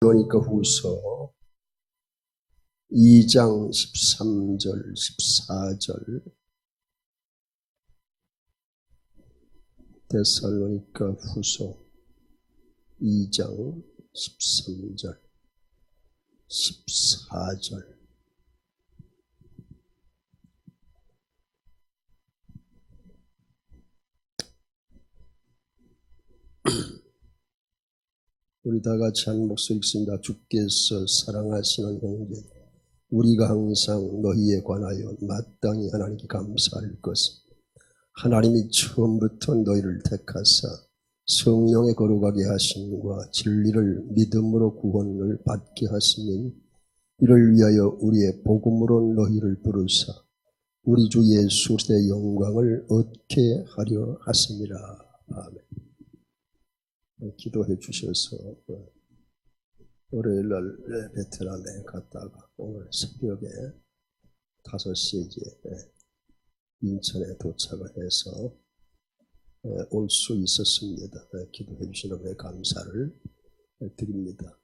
데살로니가 후서 2장 13절 14절 데살로니가 후서 2장 13절 14절 우리 다 같이 한 목소리 읽습니다. 주께서 사랑하시는 형제, 우리가 항상 너희에 관하여 마땅히 하나님께 감사할 것은 하나님이 처음부터 너희를 택하사 성령의 거룩하게 하심과 진리를 믿음으로 구원을 받게 하시니 이를 위하여 우리의 복음으로 너희를 부르사 우리 주 예수 그리스도의 영광을 얻게 하려 하심이라. 아멘. 기도해 주셔서 월요일날 베트남에 갔다가 오늘 새벽에 5시에 인천에 도착을 해서 올 수 있었습니다. 기도해 주시는 데 감사를 드립니다.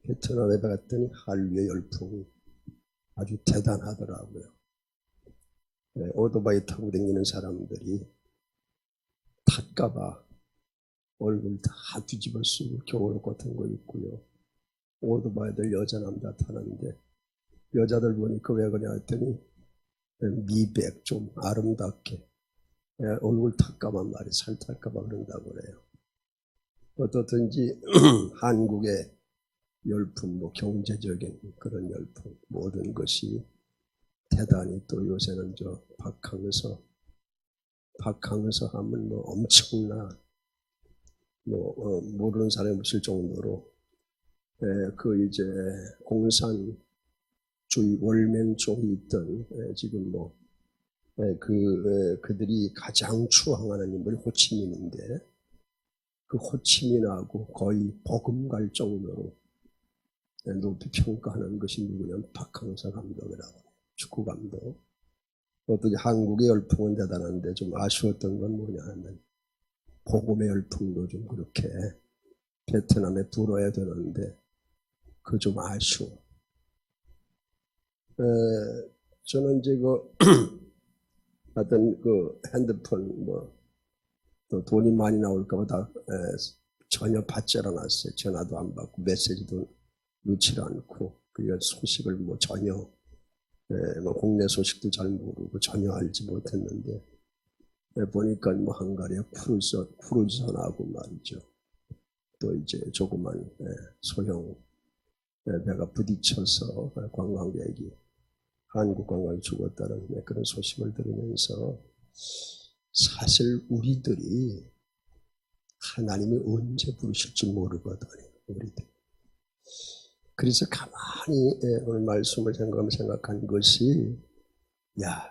베트남에 갔더니 한류의 열풍이 아주 대단하더라고요. 오토바이 타고 다니는 사람들이 탔까봐 얼굴 다 뒤집어 쓰고 겨울옷 같은 거 입고요. 오토바이들 여자 남자 타는데 여자들 보니까 왜 그러냐 했더니 미백 좀 아름답게 얼굴 탈까봐 말이 살 탈까봐 그런다고 그래요. 어떻든지 한국의 열풍, 경제적인 그런 열풍, 모든 것이 대단히 또 요새는 박항서 하면 엄청나 모르는 사람이 없을 정도로 이제 공산주의 월맹 쪽에 있던 지금 그들이 가장 추앙하는 인물이 호치민인데 그 호치민하고 거의 버금갈 정도로 높이 평가하는 것이 누구냐면 박항서 감독이라고 해요. 축구 감독. 어떻게 한국의 열풍은 대단한데 좀 아쉬웠던 건 뭐냐 하면 복음의 열풍도 좀 그렇게 베트남에 불어야 되는데 그거 좀 아쉬워. 저는 이제 어떤 핸드폰 또 돈이 많이 나올까 봐 전혀 받지 않았어요. 전화도 안 받고 메시지도 넣지 않고 그리고 소식을 전혀 국내 소식도 잘 모르고 전혀 알지 못했는데 보니까 헝가리에 크루즈선하고 말이죠. 또 이제 조그만 소형 배가 부딪혀서 관광객이 한국 관광이 죽었다는 그런 소식을 들으면서 사실 우리들이 하나님이 언제 부르실지 모르거든요. 우리들. 그래서 가만히 오늘 말씀을 생각한 것이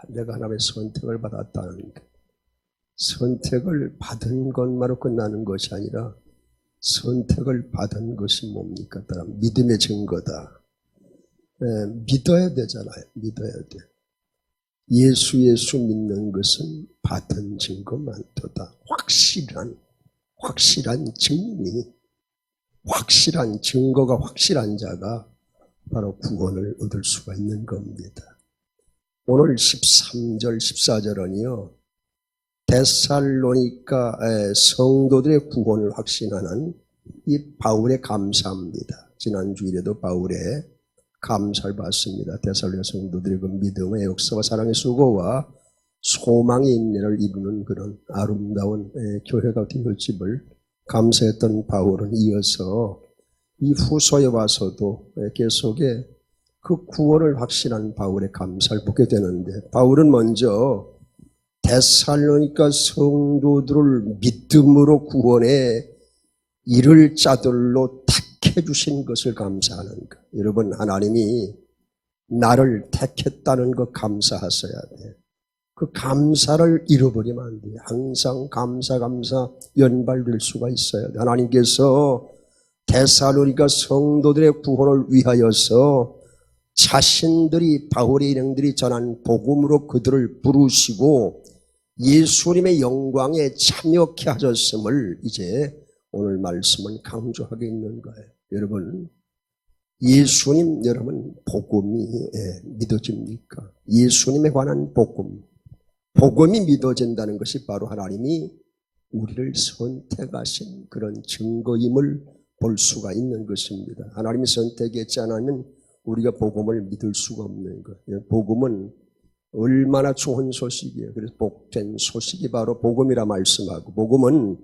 내가 하나님의 선택을 받았다는 것. 선택을 받은 것만으로 끝나는 것이 아니라 선택을 받은 것이 뭡니까? 믿음의 증거다. 믿어야 되잖아요. 믿어야 돼. 예수 믿는 것은 받은 증거 많도다. 확실한 증미, 확실한 증거가 확실한 자가 바로 구원을 얻을 수가 있는 겁니다. 오늘 13절, 14절은요. 데살로니가 성도들의 구원을 확신하는 이 바울의 감사입니다. 지난 주일에도 바울의 감사를 받습니다. 데살로니가 성도들의 그 믿음의 역사와 사랑의 수고와 소망의 인내를 이루는 그런 아름다운 교회가 되어짐을 감사했던 바울은 이어서 이 후서에 와서도 계속에 그 구원을 확신한 바울의 감사를 보게 되는데 바울은 먼저 데살로니가 성도들을 믿음으로 구원에 이를 자들로 택해 주신 것을 감사하는 것. 여러분, 하나님이 나를 택했다는 것 감사하셔야 돼. 그 감사를 잃어버리면 안 돼. 항상 감사 연발될 수가 있어야 돼. 하나님께서 데살로니가 성도들의 구원을 위하여서 자신들이 바울의 일행들이 전한 복음으로 그들을 부르시고 예수님의 영광에 참여케 하셨음을 이제 오늘 말씀은 강조하고 있는 거예요. 여러분, 예수님 여러분 복음이 믿어집니까? 예수님에 관한 복음이 믿어진다는 것이 바로 하나님이 우리를 선택하신 그런 증거임을 볼 수가 있는 것입니다. 하나님이 선택했지 않으면 우리가 복음을 믿을 수가 없는 거예요. 복음은 얼마나 좋은 소식이에요. 그래서 복된 소식이 바로 복음이라 말씀하고, 복음은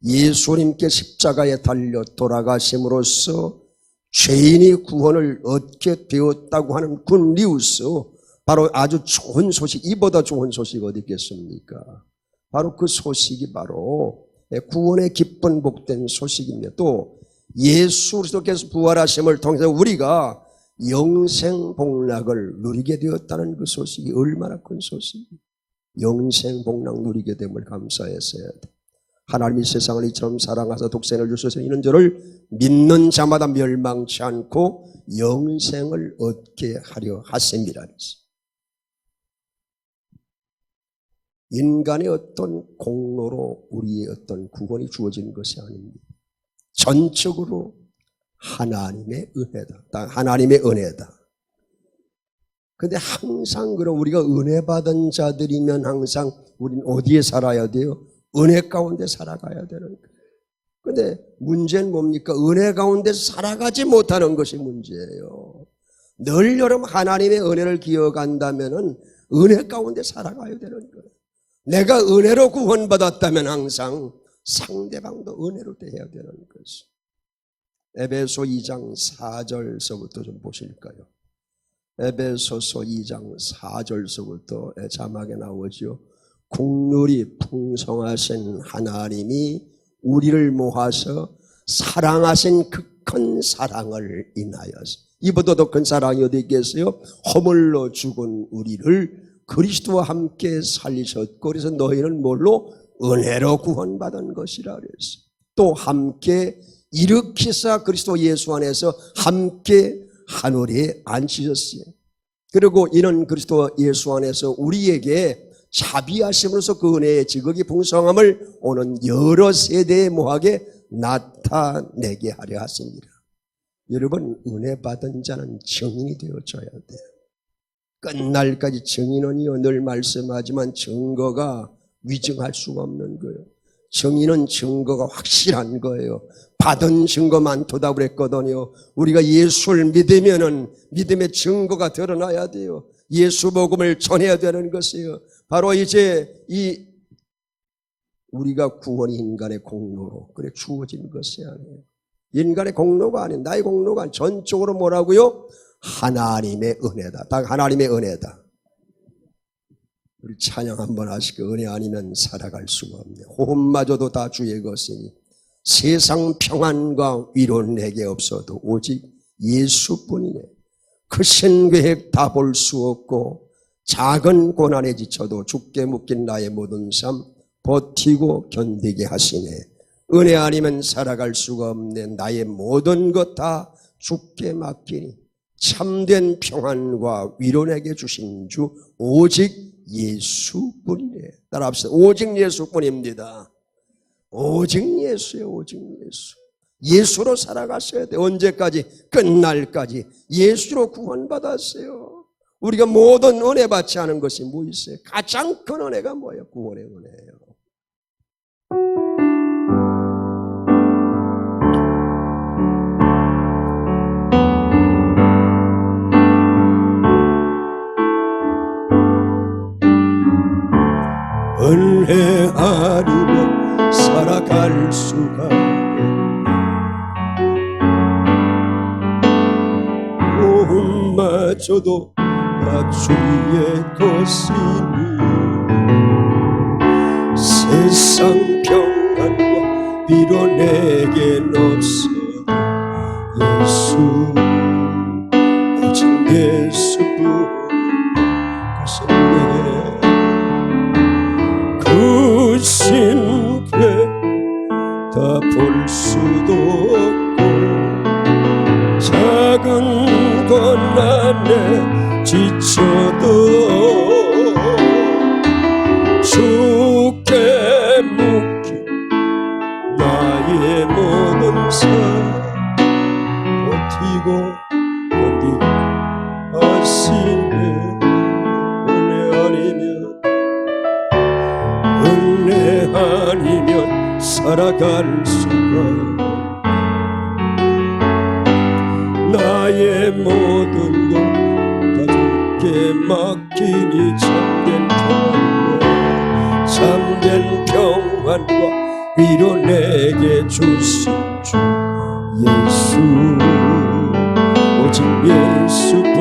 예수님께 십자가에 달려 돌아가심으로써 죄인이 구원을 얻게 되었다고 하는 굿뉴스, 바로 아주 좋은 소식, 이보다 좋은 소식 어디 있겠습니까? 바로 그 소식이 바로 구원의 기쁜 복된 소식입니다. 또 예수 그리스도께서 부활하심을 통해서 우리가 영생 복락을 누리게 되었다는 그 소식이 얼마나 큰 소식이에요. 영생 복락 누리게 됨을 감사했어야 돼. 하나님이 세상을 이처럼 사랑하사 독생을 주셔서 이는 저를 믿는 자마다 멸망치 않고 영생을 얻게 하려 하심이라. 인간의 어떤 공로로 우리의 어떤 구원이 주어지는 것이 아닙니다. 전적으로 하나님의 은혜다. 하나님의 은혜다. 근데 항상 그럼 우리가 은혜 받은 자들이면 항상 우리는 어디에 살아야 돼요? 은혜 가운데 살아가야 되는 거예요. 근데 문제는 뭡니까? 은혜 가운데 살아가지 못하는 것이 문제예요. 늘 여러분 하나님의 은혜를 기억한다면은 은혜 가운데 살아가야 되는 거예요. 내가 은혜로 구원받았다면 항상 상대방도 은혜로 대해야 되는 것이. 에베소 2장 4절서부터 좀 보실까요? 에베소서 2장 4절서부터 자막에 나오죠. 국률이 풍성하신 하나님이 우리를 모아서 사랑하신 그 큰 사랑을 인하여서, 이보다 더 큰 사랑이 어디 있겠어요? 허물로 죽은 우리를 그리스도와 함께 살리셨고, 그래서 너희는 뭘로? 은혜로 구원받은 것이라 그랬어요. 또 함께 일으키사 그리스도 예수 안에서 함께 하늘에 앉히셨어요. 그리고 이는 그리스도 예수 안에서 우리에게 자비하심으로써 그 은혜의 지극히 풍성함을 오는 여러 세대에 모하게 나타내게 하려 하십니다. 여러분, 은혜 받은 자는 증인이 되어줘야 돼요. 끝날까지 증인은요, 늘 말씀하지만 증거가 위증할 수가 없는 거예요. 증인은 증거가 확실한 거예요. 받은 증거 많도다 그랬거든요. 우리가 예수를 믿으면은 믿음의 증거가 드러나야 돼요. 예수 복음을 전해야 되는 것이에요. 바로 이제 이 우리가 구원이 인간의 공로로 그래 주어진 것이 아니에요. 인간의 공로가 아닌, 나의 공로가 아닌, 전적으로 뭐라고요? 하나님의 은혜다. 딱 하나님의 은혜다. 우리 찬양 한번 하시고, 은혜 아니면 살아갈 수가 없네요. 호흡마저도 다 주의 것이니 세상 평안과 위로는 내게 없어도 오직 예수뿐이네. 크신 계획 다 볼 수 없고 작은 고난에 지쳐도 주께 묶인 나의 모든 삶 버티고 견디게 하시네. 은혜 아니면 살아갈 수가 없네. 나의 모든 것 다 주께 맡기니 참된 평안과 위로 내게 주신 주 오직 예수뿐이네. 따라합시다. 오직 예수뿐입니다. 오직 예수예요. 오직 예수. 예수로 살아갔어야 돼. 언제까지? 끝날까지 예수로 구원받았어요. 우리가 모든 은혜 받지 않은 것이 뭐 있어요? 가장 큰 은혜가 뭐예요? 구원의 은혜예요. 은혜 아니면 살아갈 수가 마저도 다 주의 것이니 세상 평안과 위로 내겐 없어 예수 오직 예수뿐 가셨네. 그 신께 다 볼 수도 없고 작은 고난에 지쳐도 주께 묶인 나의 모든 삶 버티고 하시네. 은혜 아니면 살아갈 수가. 나의 모든 것 다 주께 맡기니 참된 평안과 위로 내게 주신 주 예수. 오직 예수뿐.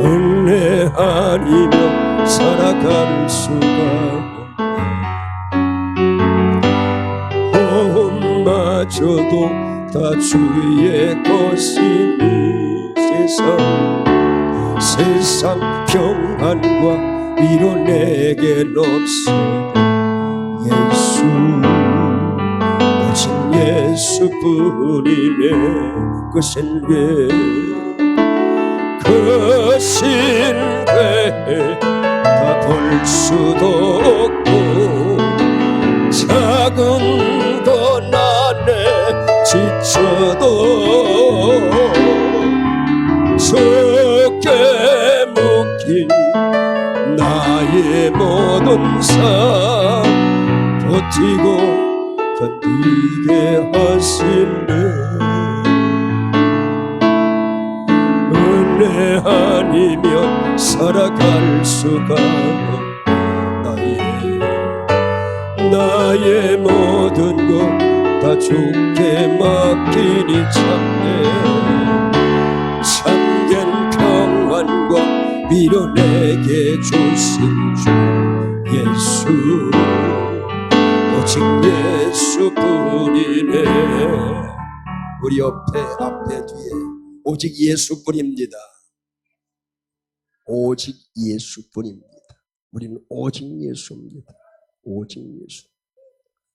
은혜 아니면 살아갈 수가. 마저도 다 주의 것이니 세상 평안과 위로 내겐 없으니 예수. 오직 예수뿐이네. 그 신뢰 다 볼 수도 없고 작은 것 안에 지쳐도 적게 묶인 나의 모든 삶 버티고 견디게 하시네. 은혜 아니면 살아갈 수가. 나의 모든 것 다 주께 맡기니 참된 평안과 위로 내게 주신 주 예수. 오직 예수뿐이네. 우리 옆에 앞에 뒤에 오직 예수뿐입니다. 오직 예수뿐입니다. 우리는 오직 예수입니다. 오직 예수.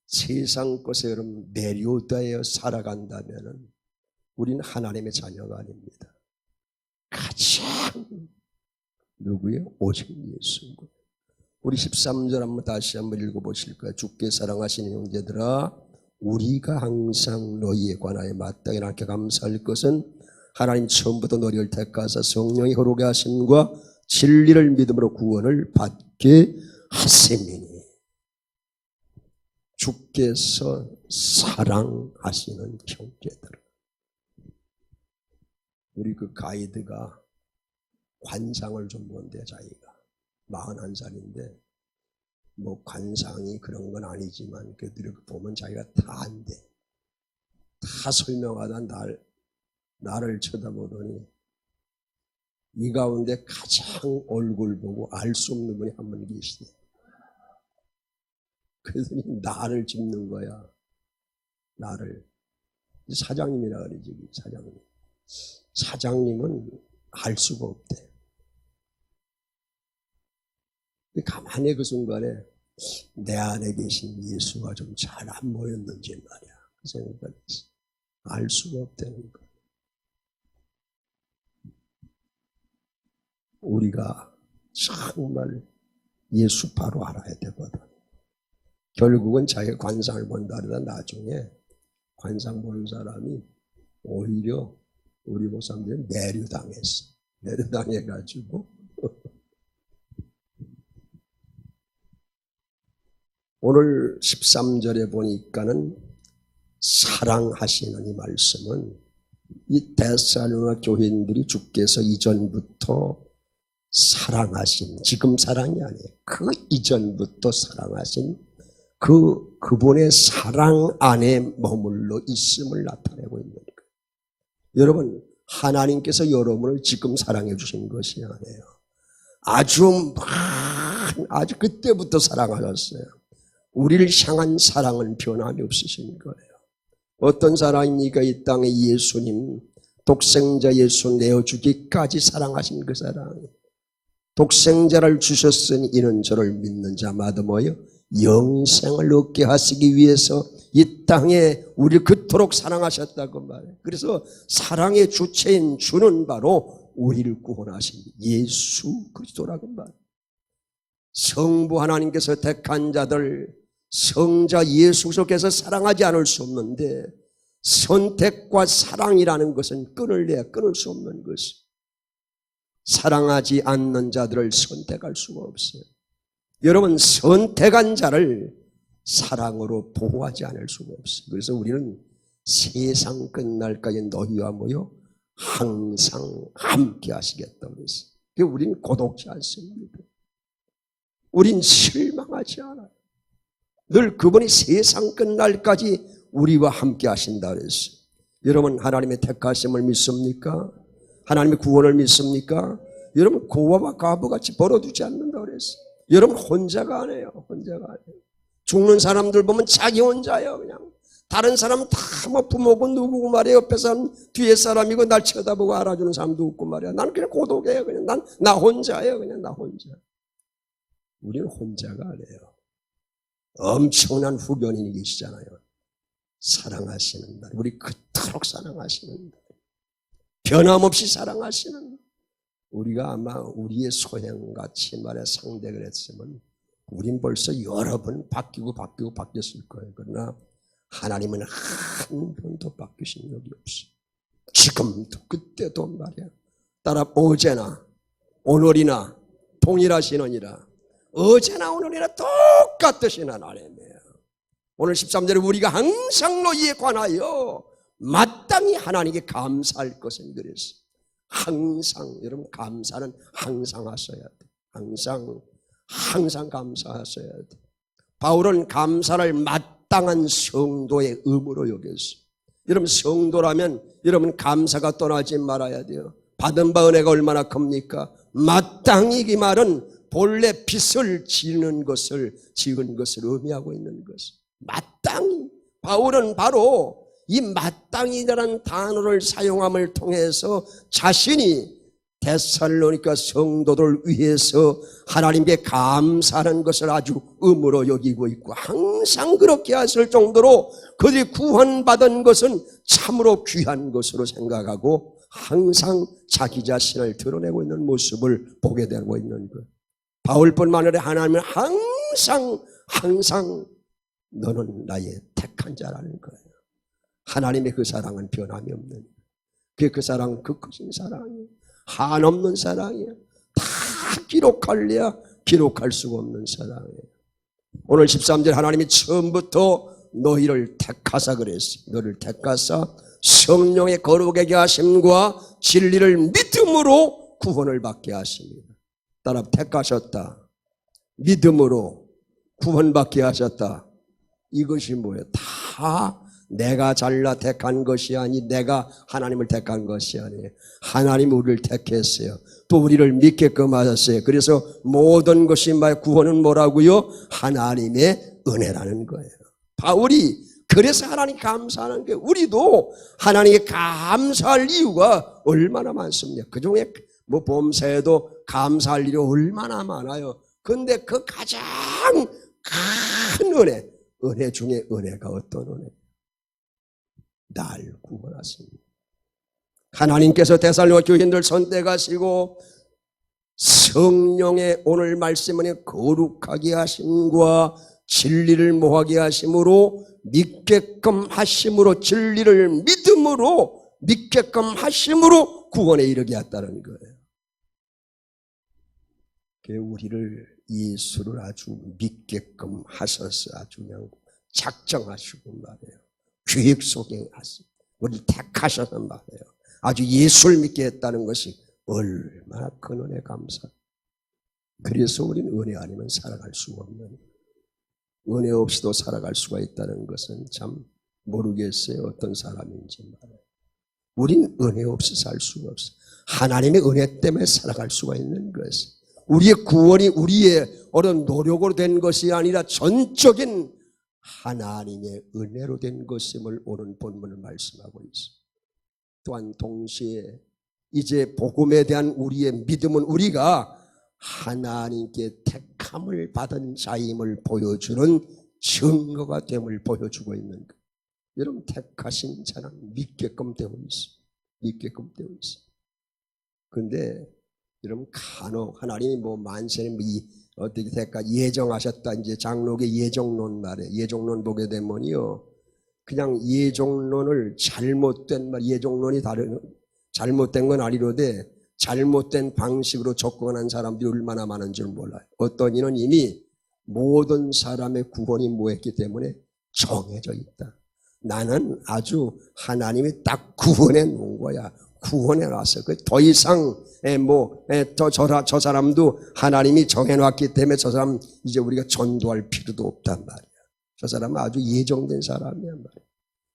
세상 것에 여러분 매료되어 살아간다면 우리는 하나님의 자녀가 아닙니다. 가장 누구예요? 오직 예수. 우리 13절 한번 다시 한번 읽어보실까요? 주께 사랑하시는 형제들아, 우리가 항상 너희에 관하여 마땅히 하나님께 감사할 것은 하나님 처음부터 너희를 택하사 성령이 거룩하게 하심과 진리를 믿음으로 구원을 받게 하심이니. 주께서 사랑하시는 형제들. 우리 그 가이드가 관상을 좀 본대. 자기가 41살인데 뭐 관상이 그런 건 아니지만 그들을 보면 자기가 다 안돼. 다 설명하다 나를 쳐다보더니 이 가운데 가장 얼굴 보고 알 수 없는 분이 한 분 계시대. 그랬더니 나를 짚는 거야. 나를. 사장님이라 그러지. 사장님은 알 수가 없대. 가만히 그 순간에 내 안에 계신 예수가 좀 잘 안 보였는지 말이야. 그 생각을 했어. 알 수가 없다는 거야. 우리가 정말 예수 바로 알아야 되거든. 결국은 자기가 관상을 본다 그러다 나중에 관상 보는 사람이 오히려 우리 목사님들이 매료당했어. 매료당해가지고 오늘 13절에 보니까는 사랑하시는 이 말씀은 이 데살로니가 교인들이 주께서 이전부터 사랑하신, 지금 사랑이 아니에요. 그 이전부터 사랑하신 그분의 사랑 안에 머물러 있음을 나타내고 있는 거예요. 여러분, 하나님께서 여러분을 지금 사랑해 주신 것이 아니에요. 아주 그때부터 사랑하셨어요. 우리를 향한 사랑은 변함이 없으신 거예요. 어떤 사랑입니까? 이 땅에 예수님, 독생자 예수 내어주기까지 사랑하신 그 사랑. 독생자를 주셨으니 이는 저를 믿는 자마다 뭐예요? 영생을 얻게 하시기 위해서 이 땅에 우리를 그토록 사랑하셨다고 말해요. 그래서 사랑의 주체인 주는 바로 우리를 구원하신 예수 그리스도라고 말해요. 성부 하나님께서 택한 자들, 성자 예수 그리스도께서 사랑하지 않을 수 없는데 선택과 사랑이라는 것은 끊을 수 없는 것이. 사랑하지 않는 자들을 선택할 수가 없어요. 여러분, 선택한 자를 사랑으로 보호하지 않을 수가 없어요. 그래서 우리는 세상 끝날까지 너희와 모여 항상 함께 하시겠다고 했어요. 우리는 고독지 않습니다. 우린 실망하지 않아요. 늘 그분이 세상 끝날까지 우리와 함께 하신다 그랬어요. 여러분, 하나님의 택하심을 믿습니까? 하나님의 구원을 믿습니까? 여러분, 고아와 과부같이 벌어두지 않는다 그랬어요. 여러분, 혼자가 아니에요. 혼자가 아니에요. 죽는 사람들 보면 자기 혼자예요. 그냥 다른 사람 다 뭐 부모고 누구고 말이에요. 옆에 사람 뒤에 사람이고 날 쳐다보고 알아주는 사람도 없고 말이야. 나는 그냥 고독해요. 그냥 나 혼자예요. 그냥 나 혼자. 우리는 혼자가 아니에요. 엄청난 후견인이 계시잖아요. 사랑하시는 날, 우리 그토록 사랑하시는 날, 변함없이 사랑하시는, 우리가 아마 우리의 소행같이 말해 상대를 했으면 우린 벌써 여러 번 바뀌었을 거예요. 그러나 하나님은 한 번도 바뀌신 적이 없어요. 지금도 그때도 말이야. 따라 어제나 오늘이나 동일하시느니라. 어제나 오늘이나 똑같으신 하나님이에요. 오늘 13절에 우리가 항상 너희에 관하여 마땅히 하나님께 감사할 것은 그랬어요. 항상, 여러분, 감사는 항상 하셔야 돼요. 항상 감사하셔야 돼요. 바울은 감사를 마땅한 성도의 의무로 여겼어요. 여러분, 성도라면 여러분 감사가 떠나지 말아야 돼요. 받은 바 은혜가 얼마나 큽니까? 마땅히 이 말은 본래 빚을 지은 것을 의미하고 있는 것이에요. 마땅히. 바울은 바로 이 마땅히라는 단어를 사용함을 통해서 자신이 데살로니가 성도들 위해서 하나님께 감사하는 것을 아주 의무로 여기고 있고, 항상 그렇게 하실 정도로 그들이 구원받은 것은 참으로 귀한 것으로 생각하고 항상 자기 자신을 드러내고 있는 모습을 보게 되고 있는 것. 바울뿐만 아니라 하나님은 항상 너는 나의 택한 자라는 거예요. 하나님의 그 사랑은 변함이 없는, 그 사랑은 그 크신 사랑이에요. 한없는 사랑이에요. 다 기록할래야 기록할 수가 없는 사랑이에요. 오늘 13절 하나님이 처음부터 너희를 택하사 그랬어요. 너를 택하사 성령의 거룩하게 하심과 진리를 믿음으로 구원을 받게 하십니다. 따라 택하셨다. 믿음으로 구원받게 하셨다. 이것이 뭐예요? 다 내가 잘나 택한 것이 아니, 내가 하나님을 택한 것이 아니에요. 하나님이 우리를 택했어요. 또 우리를 믿게끔 하셨어요. 그래서 모든 것이 구원은 뭐라고요? 하나님의 은혜라는 거예요. 바울이 그래서 하나님 감사하는 게, 우리도 하나님께 감사할 이유가 얼마나 많습니까? 그중에 뭐 범사에도 감사할 일이 얼마나 많아요. 근데 그 가장 큰 은혜 중에 은혜가 어떤 은혜? 날 구원하십니다. 하나님께서 데살로니가 교인들 선택하시고 성령의 오늘 말씀은 거룩하게 하심과 진리를 모하게 하심으로 믿게끔 하심으로, 진리를 믿음으로 믿게끔 하심으로 구원에 이르게 했다는 거예요. 우리를 예수를 아주 믿게끔 하셔서 아주 그냥 작정하시고 말이에요. 계획 속에 하시고 우리를 택하셔서 말이에요. 아주 예수를 믿게 했다는 것이 얼마나 큰 은혜 감사. 그래서 우리는 은혜 아니면 살아갈 수가 없는, 은혜 없이도 살아갈 수가 있다는 것은 참 모르겠어요. 어떤 사람인지 말이에요. 우린 은혜 없이 살 수가 없어요. 하나님의 은혜 때문에 살아갈 수가 있는 것이에요. 우리의 구원이 우리의 어떤 노력으로 된 것이 아니라 전적인 하나님의 은혜로 된 것임을 오늘 본문을 말씀하고 있습니다. 또한 동시에 이제 복음에 대한 우리의 믿음은 우리가 하나님께 택함을 받은 자임을 보여주는 증거가 됨을 보여주고 있는 것. 여러분, 택하신 자는 믿게끔 되어 있어요. 믿게끔 되어 있어요. 그런데 여러분 간혹 하나님이 뭐 만세는 어떻게 될까 예정하셨다 이제 장로의 예정론 말에 예정론 보게 되면요 그냥 예정론을 잘못된 말 예정론이 다른 잘못된 건 아니로되 잘못된 방식으로 접근한 사람들이 얼마나 많은 줄 몰라요. 어떤 이는 이미 모든 사람의 구원이 뭐했기 때문에 정해져 있다. 나는 아주 하나님이 딱 구원해 놓은 거야. 구원해 놨어. 더 이상 저 사람도 하나님이 정해 놨기 때문에 저 사람 이제 우리가 전도할 필요도 없단 말이야. 저 사람은 아주 예정된 사람이란 말이야.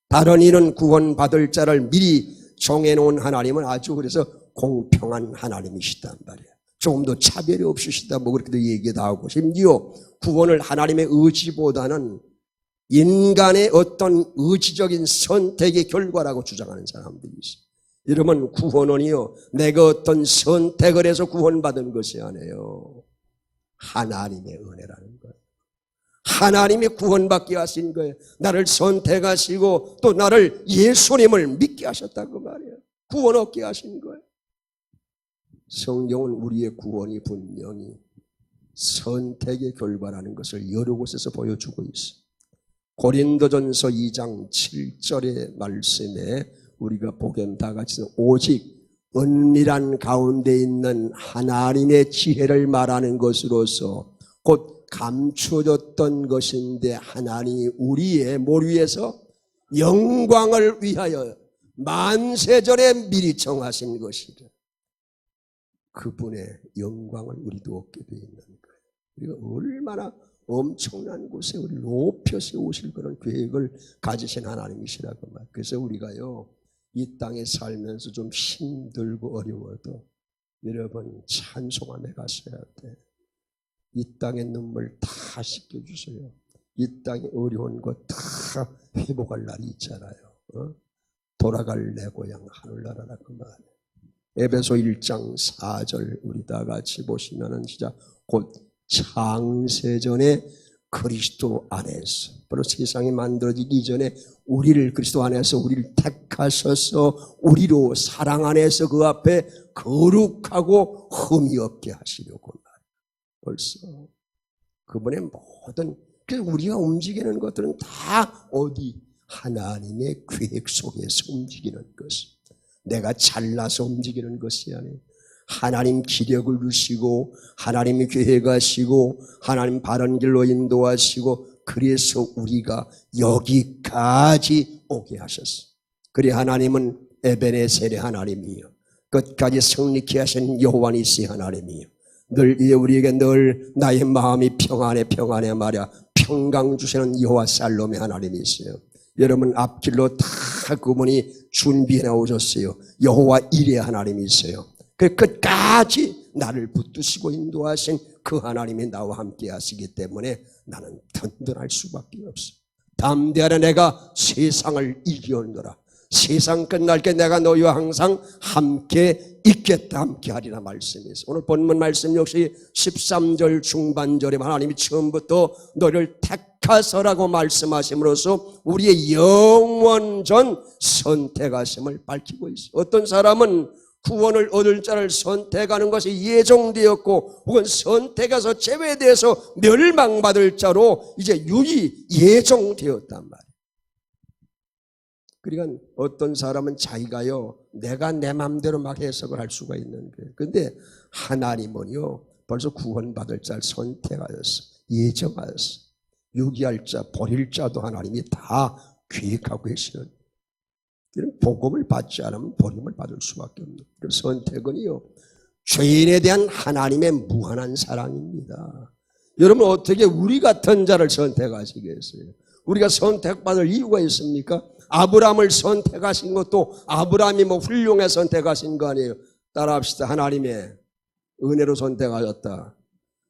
다른 이는 구원받을 자를 미리 정해 놓은 하나님은 아주 그래서 공평한 하나님이시단 말이야. 조금 더 차별이 없으시다 뭐 그렇게도 얘기도 하고 심지어 구원을 하나님의 의지보다는 인간의 어떤 의지적인 선택의 결과라고 주장하는 사람들이 있어요. 여러분 구원은요 내가 어떤 선택을 해서 구원받은 것이 아니에요. 하나님의 은혜라는 거예요. 하나님이 구원받게 하신 거예요. 나를 선택하시고 또 나를 예수님을 믿게 하셨다고 말이에요. 구원 얻게 하신 거예요. 성경은 우리의 구원이 분명히 선택의 결과라는 것을 여러 곳에서 보여주고 있어요. 고린도전서 2장 7절의 말씀에 우리가 보기엔 다 같이 오직 은밀한 가운데 있는 하나님의 지혜를 말하는 것으로서 곧 감추어졌던 것인데 하나님이 우리의 머리 위에서 영광을 위하여 만세전에 미리 정하신 것이다. 그분의 영광을 우리도 얻게 되어 있는 거예요. 우리가 얼마나 엄청난 곳에 우리 높여 세우실 그런 계획을 가지신 하나님이시라고 말. 그래서 우리가요 이 땅에 살면서 좀 힘들고 어려워도 여러분 찬송함에 가셔야 돼. 이 땅의 눈물 다 씻겨주세요. 이 땅에 어려운 것 다 회복할 날이 있잖아요. 돌아갈 내 고향 하늘나라라고 말해. 에베소 1장 4절 우리 다 같이 보시면은 진짜 곧 창세전에 그리스도 안에서 바로 세상이 만들어지기 이전에 우리를 그리스도 안에서 우리를 택하셔서 우리로 사랑 안에서 그 앞에 거룩하고 흠이 없게 하시려고 말이에요. 벌써 그분의 모든 우리가 움직이는 것들은 다 어디 하나님의 계획 속에서 움직이는 것. 내가 잘나서 움직이는 것이 아니에요. 하나님 기력을 주시고 하나님이 계획하시고 하나님 바른 길로 인도하시고 그래서 우리가 여기까지 오게 하셨어요. 그래 하나님은 에베네셀의 하나님이요 끝까지 성립케 하신 여호와 니시 하나님이요 늘 우리에게 늘 나의 마음이 평안해 말이야 평강 주시는 여호와 살롬의 하나님이 있어요. 여러분 앞길로 다 그분이 준비해 나오셨어요. 여호와 이레 하나님이 있어요. 그 끝까지 나를 붙드시고 인도하신 그 하나님이 나와 함께 하시기 때문에 나는 든든할 수밖에 없어. 담대하라 내가 세상을 이기었노라. 세상 끝날 때 내가 너희와 항상 함께 있겠다 함께 하리라 말씀이있어요. 오늘 본문 말씀 역시 13절 중반절에 하나님이 처음부터 너를 택하서라고 말씀하심으로써 우리의 영원전 선택하심을 밝히고 있어요. 어떤 사람은 구원을 얻을 자를 선택하는 것이 예정되었고 혹은 선택해서 제외돼서 멸망받을 자로 이제 유이 예정되었단 말이에요. 그러니까 어떤 사람은 자기가요 내가 내 마음대로 막 해석을 할 수가 있는 거예요. 그런데 하나님은요 벌써 구원받을 자를 선택하였어. 예정하였어. 유기할 자 버릴 자도 하나님이 다 계획하고 계시는 이런 복음을 받지 않으면 버림을 받을 수밖에 없는 선택은요 죄인에 대한 하나님의 무한한 사랑입니다. 여러분 어떻게 우리 같은 자를 선택하시겠어요? 우리가 선택받을 이유가 있습니까? 아브라함을 선택하신 것도 아브라함이 뭐 훌륭해 선택하신 거 아니에요. 따라합시다. 하나님의 은혜로 선택하셨다.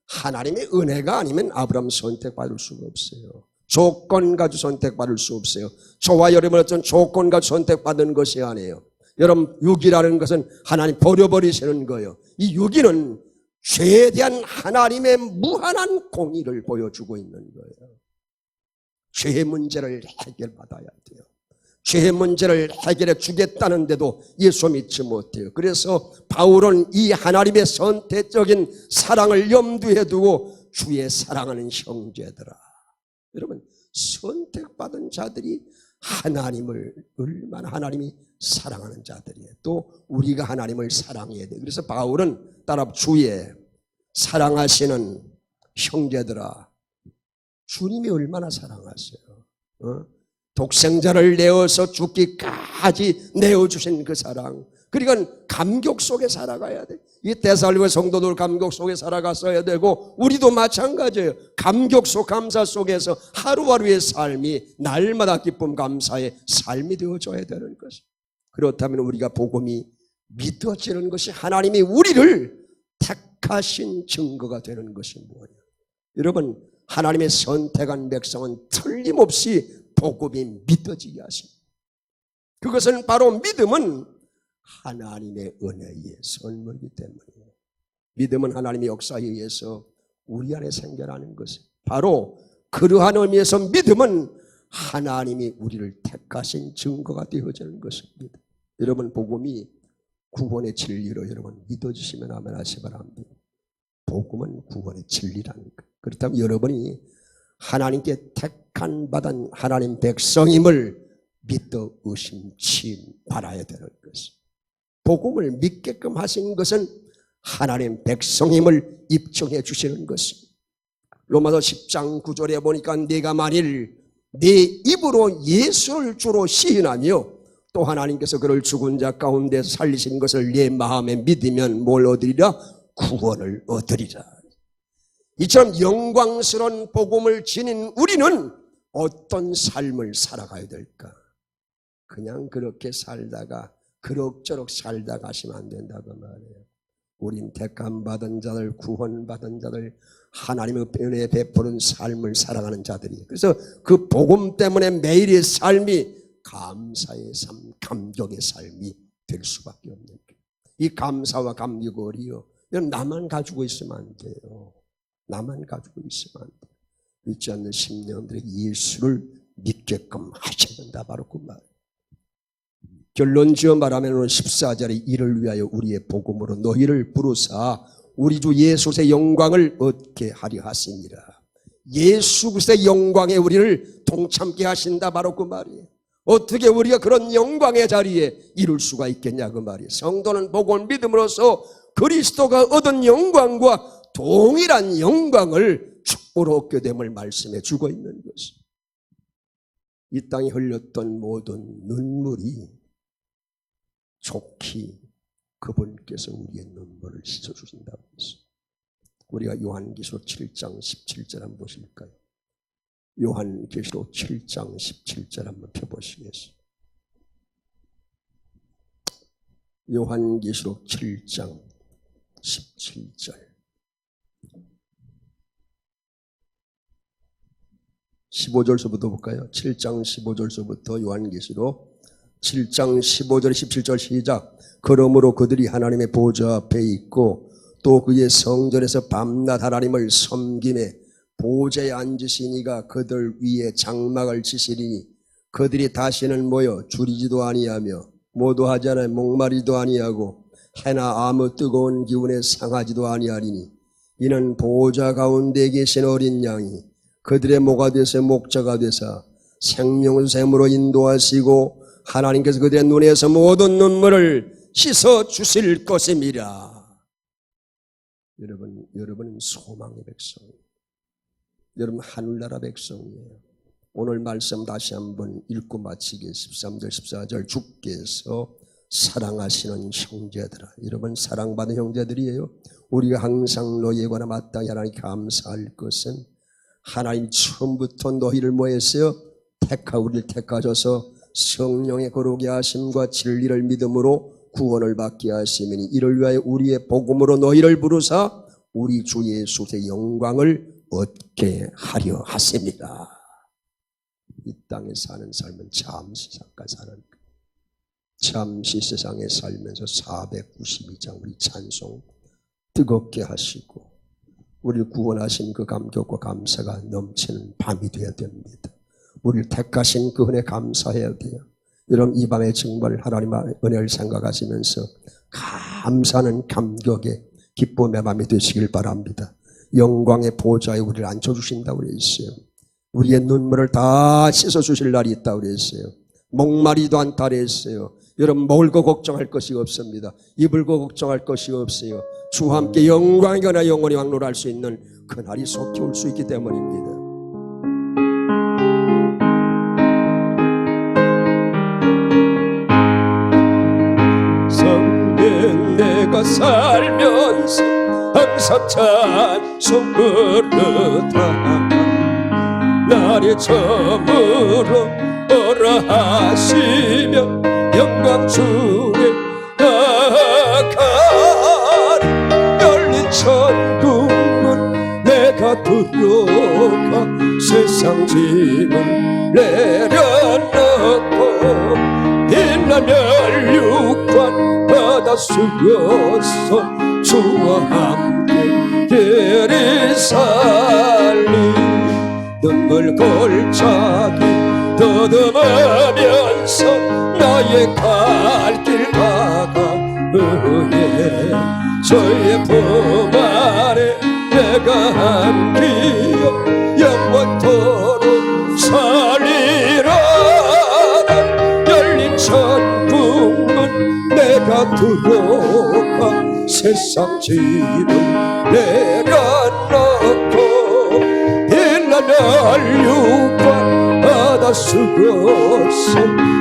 하나님의 은혜가 아니면 아브라함 선택받을 수가 없어요. 조건 가지고 선택받을 수 없어요. 저와 여러분 어떤 조건 가지고 선택받은 것이 아니에요. 여러분 육이라는 것은 하나님 버려버리시는 거예요. 이 육이는 죄에 대한 하나님의 무한한 공의를 보여주고 있는 거예요. 죄의 문제를 해결받아야 돼요. 죄의 문제를 해결해 주겠다는데도 예수 믿지 못해요. 그래서 바울은 이 하나님의 선택적인 사랑을 염두에 두고 주의 사랑하는 형제들아. 여러분, 선택받은 자들이 하나님을 얼마나 하나님이 사랑하는 자들이에요. 또 우리가 하나님을 사랑해야 돼요. 그래서 바울은 따라 주의 사랑하시는 형제들아. 주님이 얼마나 사랑하세요. 독생자를 내어서 죽기까지 내어주신 그 사랑. 그러니까 감격 속에 살아가야 돼. 이 데살로니가 성도들 감격 속에 살아갔어야 되고 우리도 마찬가지예요. 감격 속 감사 속에서 하루하루의 삶이 날마다 기쁨 감사의 삶이 되어줘야 되는 것이. 그렇다면 우리가 복음이 믿어지는 것이 하나님이 우리를 택하신 증거가 되는 것이 뭐냐. 여러분, 하나님의 선택한 백성은 틀림없이 복음이 믿어지게 하십니다. 그것은 바로 믿음은 하나님의 은혜의 선물이기 때문이에요. 믿음은 하나님의 역사에 의해서 우리 안에 생겨나는 것이에요. 바로 그러한 의미에서 믿음은 하나님이 우리를 택하신 증거가 되어지는 것입니다. 여러분, 복음이 구원의 진리로 여러분 믿어주시면 아멘 하시 바랍니다. 복음은 구원의 진리라는 것. 그렇다면 여러분이 하나님께 택한 받은 하나님 백성임을 믿어 의심치 말아야 되는 것입니다. 복음을 믿게끔 하신 것은 하나님 백성임을 입증해 주시는 것입니다. 로마서 10장 9절에 보니까 네가 만일 네 입으로 예수를 주로 시인하며 또 하나님께서 그를 죽은 자 가운데 살리신 것을 네 마음에 믿으면 뭘 얻으리라? 구원을 얻으리라. 이처럼 영광스러운 복음을 지닌 우리는 어떤 삶을 살아가야 될까? 그냥 그렇게 살다가 그럭저럭 살다 가시면 안 된다고 말해요. 우린 택함 받은 자들, 구원받은 자들, 하나님의 은혜 베푸는 삶을 살아가는 자들이에요. 그래서 그 복음 때문에 매일의 삶이 감사의 삶, 감격의 삶이 될 수밖에 없는 거예요. 이 감사와 감격을요, 나만 가지고 있으면 안 돼요. 나만 가지고 있으면 안 돼요. 믿지 않는 심령들에게 예수를 믿게끔 하셔야 된다. 바로 그 말. 결론 지어 말하면 오늘 14절에 이를 위하여 우리의 복음으로 너희를 부르사 우리 주 예수의 영광을 얻게 하려 하시니라. 예수 그리스도의 영광에 우리를 동참케 하신다. 바로 그 말이에요. 어떻게 우리가 그런 영광의 자리에 이룰 수가 있겠냐 그 말이에요. 성도는 복음을 믿음으로써 그리스도가 얻은 영광과 동일한 영광을 축복으로 얻게 됨을 말씀해 주고 있는 것입니다. 이 땅에 흘렸던 모든 눈물이 좋게 그분께서 우리의 눈물을 씻어주신다고 했습니다. 우리가 요한계시록 7장 17절 한번 보실까요? 요한계시록 7장 17절 한번 펴보시겠습니다. 요한계시록 7장 17절 15절서부터 볼까요? 7장 15절서부터 요한계시록 7장 15절 17절 시작. 그러므로 그들이 하나님의 보좌 앞에 있고 또 그의 성전에서 밤낮 하나님을 섬기매 보좌에 앉으시니가 그들 위에 장막을 치시리니 그들이 다시는 모여 줄이지도 아니하며 모도하지 않아 목마르지도 아니하고 해나 아무 뜨거운 기운에 상하지도 아니하리니 이는 보좌 가운데 계신 어린 양이 그들의 모가 되서 목자가 되사 생명의 샘으로 인도하시고 하나님께서 그들의 눈에서 모든 눈물을 씻어 주실 것입니다. 여러분은 소망의 백성이에요. 여러분 하늘나라 백성이에요. 오늘 말씀 다시 한번 읽고 마치게 13절 14절 주께서 사랑하시는 형제들아. 여러분 사랑받은 형제들이에요. 우리가 항상 너희에 관해 마땅히 하나님께 감사할 것은 하나님 처음부터 너희를 뭐 했어요? 우리를 택하셔서 성령의 거룩의 하심과 진리를 믿음으로 구원을 받게 하시니 이를 위하여 우리의 복음으로 너희를 부르사 우리 주 예수의 영광을 얻게 하려 하십니다. 이 땅에 사는 삶은 잠시 잠깐 사는 거예요. 잠시 세상에 살면서 492장 우리 찬송 뜨겁게 하시고 우리를 구원하신 그 감격과 감사가 넘치는 밤이 되어야 됩니다. 우리를 택하신 그 은혜 감사해야 돼요. 여러분 이 밤에 정말 하나님의 은혜를 생각하시면서 감사하는 감격에 기쁨의 밤이 되시길 바랍니다. 영광의 보좌에 우리를 앉혀주신다고 그랬어요. 우리의 눈물을 다 씻어주실 날이 있다고 그랬어요. 목마리도 않다 그랬어요. 여러분 먹을 거 걱정할 것이 없습니다. 입을 거 걱정할 것이 없어요. 주와 함께 영광이거나 영원히 왕노할 수 있는 그날이 속히 올 수 있기 때문입니다. 성경 내가 살면서 항상 찬송 부르다 날이 저물어 오라 하시며 영광 중에 나아가리 열린 천국문 내가 들어가 세상 짐을 내려놓고 빛난 혈육관 바다 숙여서 주와 함께 길이 살리 눈물 골짜기 더듬으면서 나의 갈 길 가가으에 저의 품 안에 내가 안기어 영원토록 살리라 열린 천국문 내가 들어가 세상 짐을 내려놓고 빛난 혈육과 바다 숙여서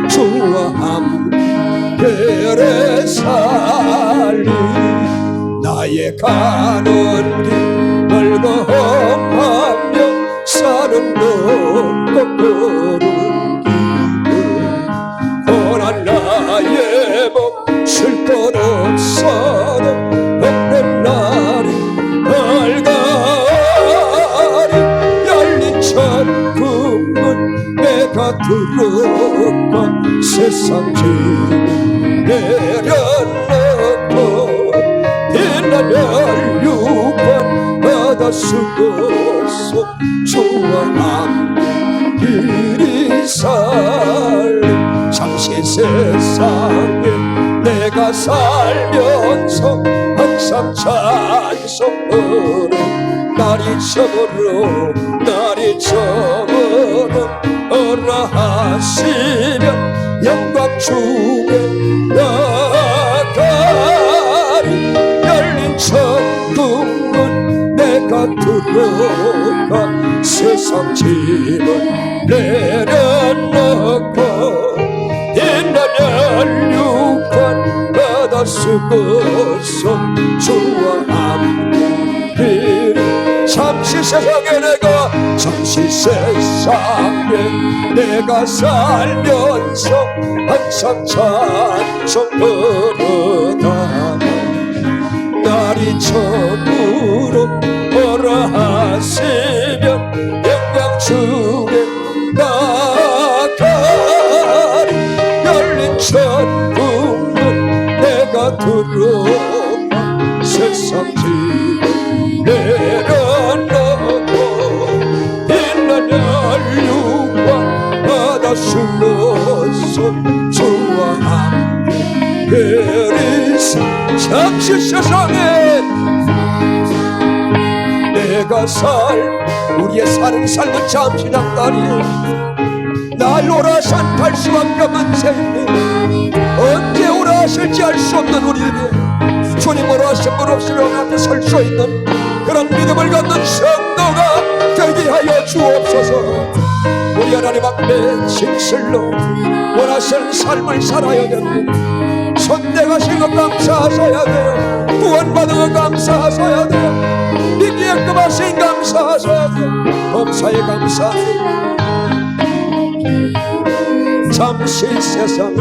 주와 함께 살리 나의 가는 길 멀고 험하며 사는 것 거꾸른 길을 고난 나의 몸 쉴 것 없어도 없는 날이 밝아리 열린 천국문 내가 들어가 세상 짐을 내려놓고 빛난 혈육관 바다 숙여서 주와 함께 길이 살리 잠시 세상에 내가 살면서 항상 찬송으로 날이 저물어 오라 하시며 영광 중에 나아가리 열린 천국문 내가 들어가 세상 짐을 내려놓고 빛난 혈육관 바다 숙여서 주와 함께 잠시 세상에 내가 살면서 항상 찬송 부르다 날이 저물어 오라 하시며 영광 중에 나아가리 열린 천국문 내가 들어가 세상 짐을 내려놓고 빛난 혈육과 바다 숙여서 주와 함께 그리스 잠시 세상에 내가 우리의 사는 삶은 잠시 낭떠러리에 날 오라 산탈 수밖에 없는 생명 언제 오라 하실지 알 수 없는 우리에게 주님 오라 하신 분 없으면 앞에 설 수 있는 그런 믿음을 갖는 성도가 되게 하여 주옵소서. 우리 하나님 앞에 진실로 원하시는 삶을 살아야 됩니다. 선택하신 것 감사하셔야 돼요. 구원받은 것 감사하셔야 돼요. 믿기에 금하신 감사하셔야 돼요. 범사에 감사해요. 잠시 세상에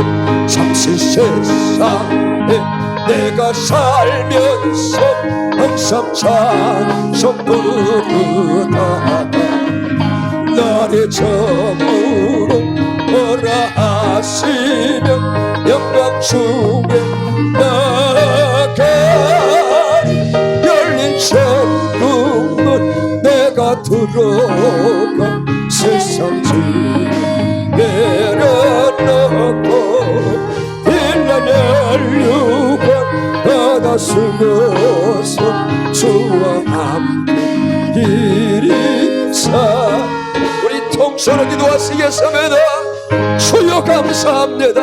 내가 살면서 항상 찬송 부르다 날이 저물어 오라 하시며 영광 중에 나아가리 열린 천국문 내가 들어가 세상 짐 내려놓고 죽어서 주와 함께 이리사. 우리 통성으로 기도하시겠습니다. 주여 감사합니다.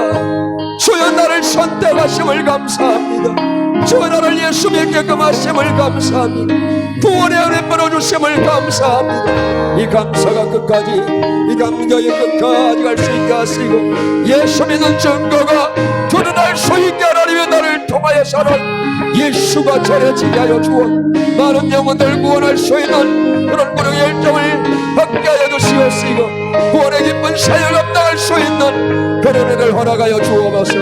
주여 나를 선택하심을 감사합니다. 주여 나를 예수 믿게끔 하심을 감사합니다. 구원의 은혜 벌어주심을 감사합니다. 이 감사가 끝까지, 이 감격이 끝까지 갈 수 있게 하시고 예수 믿는 증거가 드러날 수 있게 하나님의 나를 통하여서는 예수가 전해지게 하여 주어 많은 영혼들 구원할 수 있는 그런 구령의 열정을 받게 하여 주시옵시고 구원의 기쁜 사역을 감당할 수 있는 그런 은혜를 허락하여 주옵소서.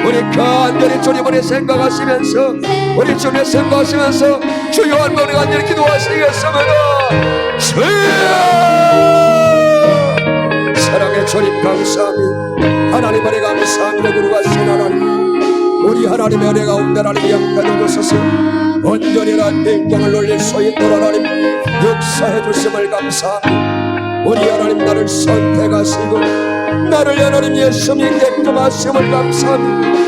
우리 간절히 주님을 생각하시면서 우리 주님을 생각하시면서 주여 한 번에 간절히 기도하시겠습니다. 사랑의 주님 감사합니다. 하나님 은혜 감사합니다. 거룩하신 하나님, 우리 하나님의 은혜 가운데 하나님 양가져 주셔서 온전히 하나님 영광을 올릴 수 있도록 하나님 역사해 주심을 감사합니다. 우리 하나님 나를 선택하시고 나를 하나님 예수 믿게끔 하심을 감사합니다.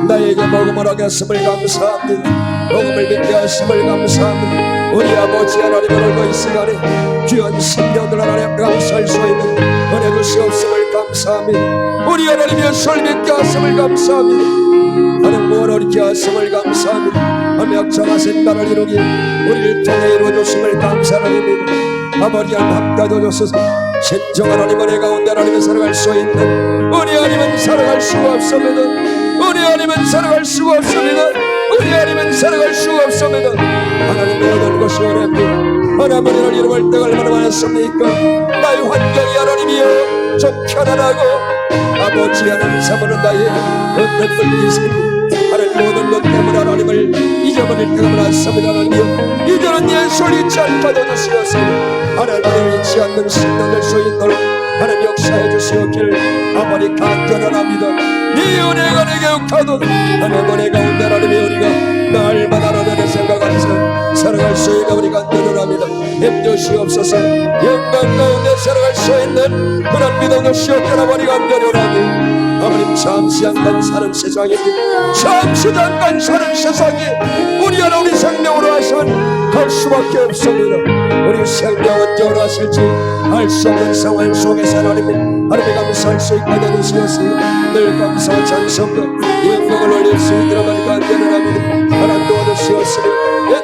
나에게 복음을 하겠음을 감사합니다. 복음을 믿게 하심을 감사합니다. 우리 아버지 하나님을 알고 있으니 귀한 생명들 하나님 감사할 수 있는 은혜 주시옵음을 감사합니다. 우리 하나님 예수를 믿게 하심을 감사합니다. 하나님 무엇을 얻게 하심을 감사합니다. 하나님 약정하신 나를 이루기 우리를 통해 이루어주심을 감사합니다. 아버지 하나님 함께하셔서 진정 하나님 은혜 가운데 하나님을 살아갈 수 있는 우리 하나님은 살아갈 수가 없습니다. 우리 하나님은 살아갈 수가 없습니다. 우리 하나님은 살아갈 수가 없습니다. 하나님 모든 것이 어렵고 하나님을 이루할 때가 얼마나 많았습니까? 나의 환경이 하나님이여 좀 편안하고 아버지 하나님 삼으는 나의 없는 불기심 하나님 모든 것 때문에 하나님을 잊어버릴 때가 많았습니다. 하나님이여 이제는 예수를 잊지 않게 해주시옵소서. 하나님을 잊지 않는 신앙 될 수 있도록 하나님 역사해 주시옵기를 아버지 간절합니다. 네 은혜가 내게 역하도록 하나님 은혜 가운데 하나님의 우리가 날마다 하나님을 생각하면서 살아갈 수 있는 우리 간절합니다. 힘주시옵소서. 영광 가운데 살아갈 수 있는 그런 믿음 주시옵기를 아버지 간절합니다. 아버님 잠시 잠깐 사는 세상입니다. 잠시 잠깐 사는 세상이 우리 하나님 생명으로 하신 갈 수밖에 없습니다. 우리 생명 언제 하실지 알 수 없는 상황 속에서 하나님 감사할 수 있게 해주시옵소서. 늘 감사와 찬송과 영광을 올릴 수 있도록 간절합니다. 하나님 도와주시옵소서.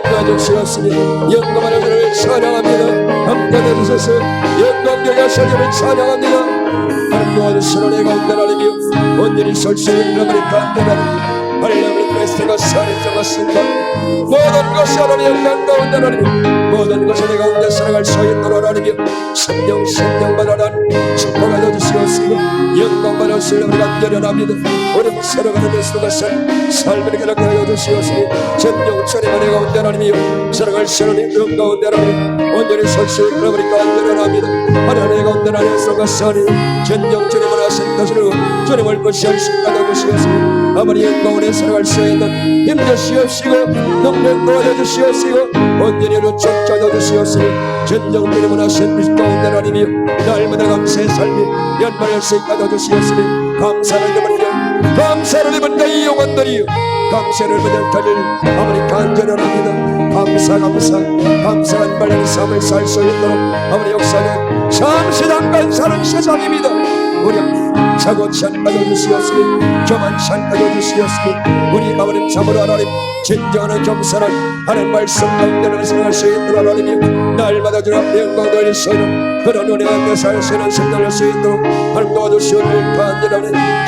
도와주시옵소서. 영광을 주를 찬양합니다. 함께 해주셔서 영광되게 하시기를 찬양합니다. 하나님 도와주시는 은혜 가운데 하나님이여 온전히 설 수 있는 우리 간절합니다. 하나님 그리스도가 살아있습니다. 모든 것이 하나님 영광 가운데 하나님 모든 것이 내 가운데 살아갈 수 있도록 하나님이여 생명받아 하나님 축복하여 주시옵시고 영광 받아 주시는 우리 간절합니다. 우리 살아가는 예수가 삶을 기록하여 주시옵시고 전영천의 은혜 가운데 하나님이여 살아갈 수 있는 영광 가운데 하나님 온전히 설 수 있는 우리 간절합니다. 하나님 가운데 하나님 예수가 전영천의 은혜 하신 것으로 주님을 것이할 수 있게 하여 주시옵시고 아버지 영광을 살아갈 수 있는 힘 주시옵시고 능력 도와줘 주시옵시고 온전히 쫓겨져 주시옵시고 전정들이 원하신 빛 가운데 하나님이여 날마다 감사의 삶이 연발할 수 있게 하여 주시옵시고 감사를 입은 감사를 입은 내 영혼들이여 감사를 입은 영혼들 아버지 간절합니다. 감사한 발랄한 삶을 살 수 있도록 아버지 역사는 잠시 잠깐 사는 세상입니다. 우리 사고치 않게 해주시옵시고 교만치 않게 해주시옵시고 우리 아버님 참으로 하나님 진정한 겸손한 하나님 말씀 가운데를 생각할 수 있도록 하나님이 날마다 주님 앞에 영광 돌릴 수 있는 그런 은혜가 내 살수는 생각할 수 있도록 하나님 도와주시오길 간절하니